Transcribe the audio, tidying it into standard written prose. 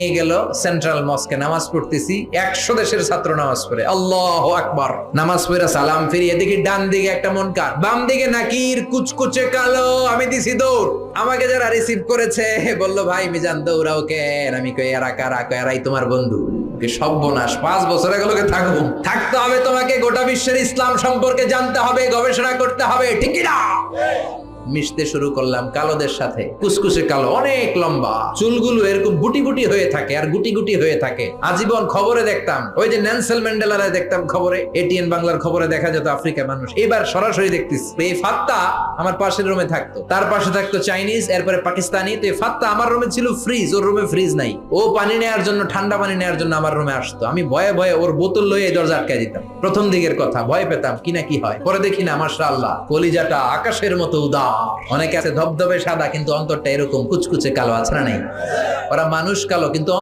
নিয়ে গেল সেন্ট্রাল মস্কে, নামাজ পড়তেছি, 100 দেশের ছাত্র নামাজ পড়ে, আল্লাহু আকবার। নামাজ পড়ে সালাম ফিরিয়ে দেখি ডান দিকে একটা মুনকার, বাম দিকে নাকির, কুচকুচে কালো। আমি দিছি দৌড়। আমাকে যারা রিসিভ করেছে বলল, ভাই মিজান দৌড়াও কেন? আমি কই এরা কারা? কই এরাই তোমার বন্ধু। সর্বনাশ, 5 বছর এগুলোকে থাকতে হবে, তোমাকে গোটা বিশ্বের ইসলাম সম্পর্কে জানতে হবে, গবেষণা করতে হবে, ঠিক না? মিশতে শুরু করলাম কালোদের সাথে। কুসকুসে কালো, অনেক লম্বা, চুলগুলো এরকম বুটি বুটি হয়ে থাকে আর গুটি গুটি হয়ে থাকে। আজীবন খবরে দেখতাম, ওই যে নেলসন ম্যান্ডেলারে দেখতাম খবরে, এটিএন বাংলার খবরে দেখা যেত আফ্রিকা মানুষ। এবার সরাসরি দেখতেছি। এই ফাত্তা আমার পাশের রুমে থাকতো, তার পাশে থাকতো চাইনিজ, এরপরে পাকিস্তানি। তো এই ফাত্তা আমার রুমে ছিল ফ্রিজ, ওর রুমে ফ্রিজ নাই। ও পানি নেওয়ার জন্য, ঠান্ডা পানি নেওয়ার জন্য আমার রুমে আসতো। আমি ভয়ে ভয়ে ওর বোতল লয়ে এই দরজা আটকায় দিতাম। প্রথম দিকের কথা, ভয় পেতাম কি না কি হয়। পরে দেখি না, মাশাআল্লাহ, কলিজাটা আকাশের মতো উদার। অনেকে আছে ধবধবে সাদা কিন্তু অন্তরটা এরকম কুচকুচে কালো, আছে না নাই? ওরা মানুষ কালো কিন্তু